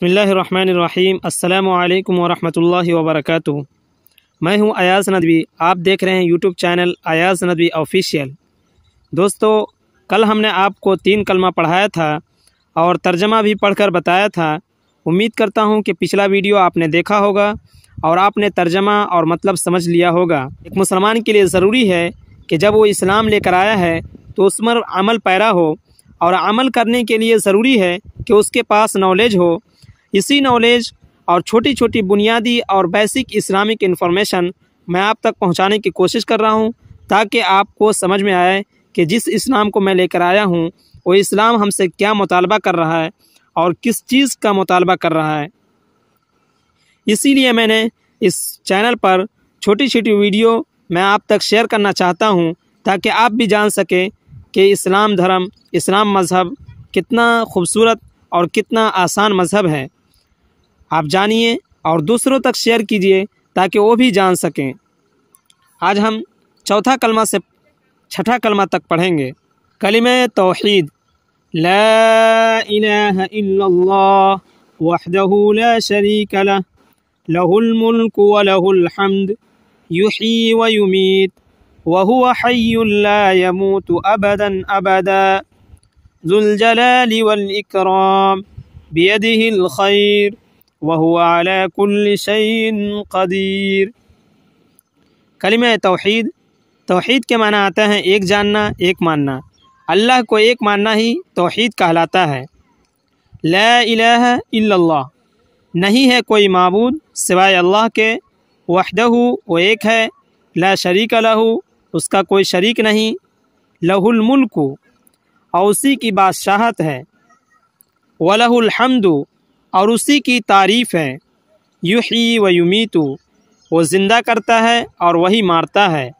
बिस्मिल्लाहिर्रहमानिर्रहीम। अस्सलाम वालेकुम वरहमतुल्लाहि वबरकातुहू। मैं हूं अयाज़ नदवी। आप देख रहे हैं YouTube channel Ayaz Nadvi official. दोस्तों, कल हमने आपको 3 कलमा पढ़ाया था और तर्जमा भी पढ़कर बताया था। उम्मीद करता हूं कि पिछला वीडियो आपने देखा होगा और आपने तर्जमा और मतलब समझ लिया होगा। एक मुसलमान के लिए ज़रूरी है कि जब वो इस्लाम लेकर आया है तो उस पर अमल पैरा हो, और अमल करने के लिए ज़रूरी है कि उसके पास नॉलेज हो। इसी नॉलेज और छोटी छोटी बुनियादी और बेसिक इस्लामिक इन्फॉर्मेशन मैं आप तक पहुंचाने की कोशिश कर रहा हूं, ताकि आपको समझ में आए कि जिस इस्लाम को मैं लेकर आया हूं वो इस्लाम हमसे क्या मुतालबा कर रहा है और किस चीज़ का मुतालबा कर रहा है। इसीलिए मैंने इस चैनल पर छोटी छोटी वीडियो मैं आप तक शेयर करना चाहता हूं, ताकि आप भी जान सकें कि इस्लाम धर्म, इस्लाम मज़हब कितना खूबसूरत और कितना आसान मज़हब है। आप जानिए और दूसरों तक शेयर कीजिए ताकि वो भी जान सकें। आज हम चौथा कलमा से छठा कलमा तक पढ़ेंगे। कलिमे तौहीद। ला इलाहा इल्लल्लाह वहदहू ला शरीका लह लहुल मुल्कु व लहुल हम्द युही व युमीत व हुवा हय्युन ला यमूतु अबदन अबदा ज़ुल जलाली वल इकराम बियदिहिल खैर व हुवा अला कुल्लि शैइन क़दीर। कलिमा तौहीद। तौहीद के माना आता है एक जानना, एक मानना। अल्लाह को एक मानना ही तौहीद कहलाता है। ला इलाहा इल्लल्लाह, नहीं है कोई माबूद सिवाय अल्लाह के। वहदहू, वो एक है। ला शरीका लहू, उसका कोई शरीक नहीं। लहुल मुल्कु, और उसी की बादशाहत है। वलहुल हम्दु, और उसी की तारीफ़ है। युही व युमीतु, वो ज़िंदा करता है और वही मारता है।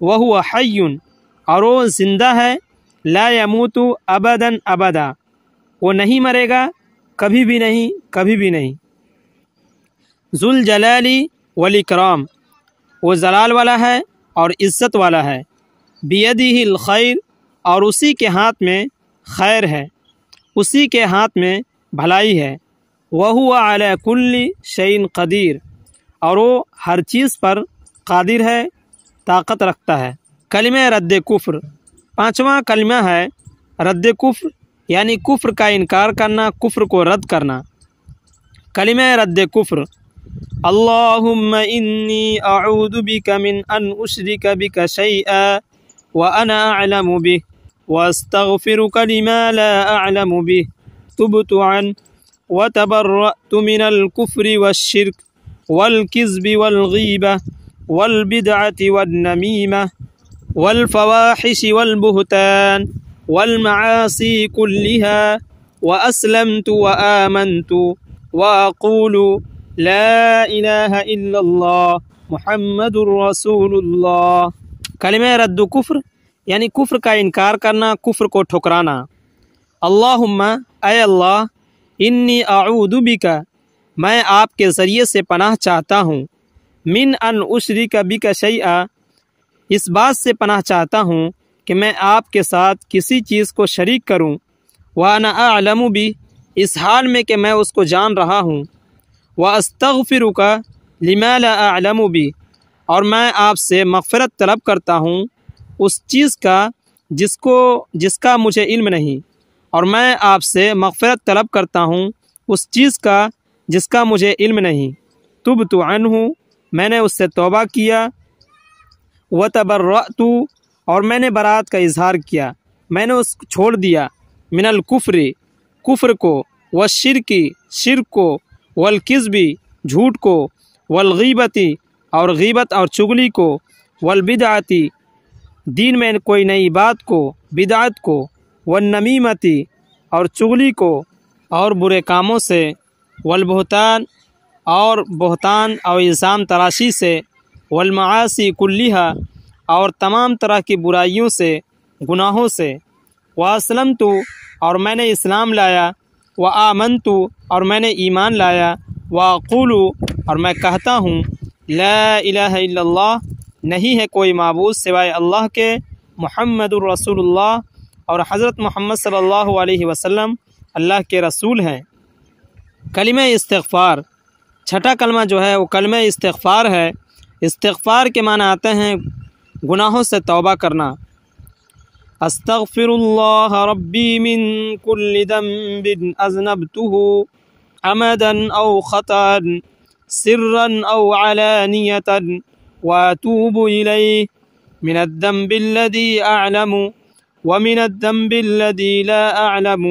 वहुवा हय्युन, और वो ज़िंदा है। ला यमूतु अबदन अबदा, वो नहीं मरेगा, कभी भी नहीं, कभी भी नहीं। ज़ुल जलाली वल इकराम, वो जलाल वाला है और इज़्ज़त वाला है। बियदिहिल खैर, और उसी के हाथ में खैर है, उसी के हाथ में भलाई है। वहुवा अला कुल्लि शैइन क़दीर, और वो हर चीज़ पर कादिर है, ताकत रखता है। कलिमा रद्द कुफ्र। पांचवा कलिमा है रद्द कुफ्र, यानी कुफ्र का इनकार करना, कुफ्र को रद्द करना। कलिमा रद्द कुफ्र। अल्लाहुम्मा इन्नी अऊदु बिका मिन अन उश्रिका बिका शैआ व अना अअलमु बिह व अस्तगफिरुका लिमा ला अअलमु बिह तुबतु अन व तबर्रअतु मिनल कुफ्रि वश्शिर्क वल किज़्बि वल गीबा वल बिदअति वन नमीमा वल फवाहिशि वल बुहतान वल मआसी कुल्लिहा व अस्लमतु व आमनतु व अक़ूलु ला इलाहा इल्लल्लाह मुहम्मदुर रसूलुल्लाह। कलिमा रद्द कुफ्र, यानी कुफ्र का इनकार करना, कुफ्र को ठुकराना। अल्लाहुम्मा, ऐ अल्लाह, इन्नी अऊदु बिका, मैं आपके ज़रिए से पनाह चाहता हूँ। मिन अन उश्रिका बिका शैआ, इस बात से पनाह चाहता हूँ कि मैं आपके साथ किसी चीज़ को शरीक करूँ। व अना अअलमु बि, इस हाल में कि मैं उसको जान रहा हूँ। व अस्तगफिरुका लिमा ला अअलमु बि, और मैं आपसे मग़फ़िरत तलब करता हूँ उस चीज़ का जिसका मुझे इल्म नहीं, और मैं आपसे मग़फ़िरत तलब करता हूँ उस चीज़ का जिसका मुझे इल्म नहीं। तुबतु अन्हु, मैंने उससे तौबा किया। व तबर्रअतु, और मैंने बरात का इजहार किया, मैंने उसको छोड़ दिया। मिनल कुफ्रि, कुफ्र को, व शिरकी, शिर्क को, वल किज़्बी, झूठ को, वल गीबती, और गीबत और चुगली को, वल बिदअती, दीन में कोई नई बात को, बिदअत को, वन नमीमती, और चुगली को और बुरे कामों से, वल बुहतान, और बहतान और इल्ज़ाम तराशी से, वल मआसी कुल्लिहा, और तमाम तरह की बुराइयों से, गुनाहों से। व अस्लमतु, और मैंने इस्लाम लाया। व आमनतु, और मैंने ईमान लाया। व अक़ूलु, और मैं कहता हूँ, ला इलाहा इल्लल्लाह, नहीं है कोई माबूद सिवाय अल्लाह के। मुहम्मदुर रसूलुल्लाह, और हज़रत मोहम्मद सल्लल्लाहु अलैहि वसल्लम अल्लाह के रसूल हैं। کلمہ استغفار، چھٹا کلمہ جو ہے وہ کلمہ استغفار ہے۔ استغفار کے معنی آتے ہیں گناہوں سے توبہ کرنا۔ استغفر اللہ ربی من کل ذنب اذنبته عمدا او خطا سرا او علانیة واتوب الیہ من الذنب الذي اعلم ومن الذنب الذي لا اعلم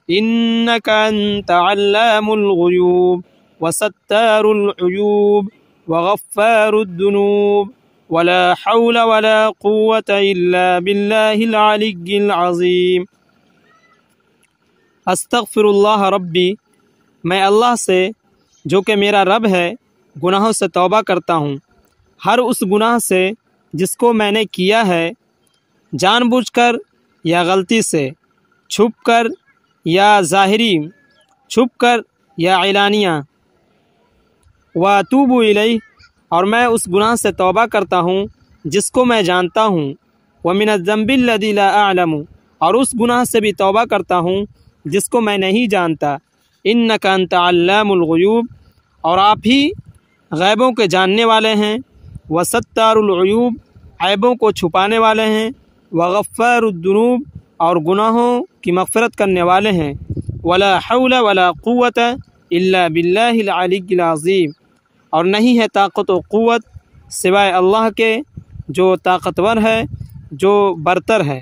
انك انت علام الغیوب وستار العیوب وغفار الذنوب ولا حول ولا قوة الا باللہ العلی العظیم۔ استغفر اللہ ربی، میں اللہ سے جو کہ میرا رب ہے گناہوں سے توبہ کرتا ہوں، ہر اس گناہ سے جس کو میں نے کیا ہے جان بوجھ کر یا غلطی سے، چھپ کر یا ظاہری، چھپ کر یا اعلانیہ۔ واتوب الیہ، اور میں اس گناہ سے توبہ کرتا ہوں جس کو میں جانتا ہوں۔ ومن الذنب الذی لا اعلم، اور اس گناہ سے بھی توبہ کرتا ہوں جس کو میں نہیں جانتا۔ انک انت علام الغیوب، اور آپ ہی غیبوں کے جاننے والے ہیں۔ وستار العیوب، عیبوں کو چھپانے والے ہیں۔ وغفار الذنوب، اور گناہوں کی مغفرت کرنے والے ہیں۔ ولا حول ولا قوت الا باللہ العلی العظیم، اور نہیں ہے طاقت و قوت سوائے اللہ کے جو طاقتور ہے، جو برتر ہے۔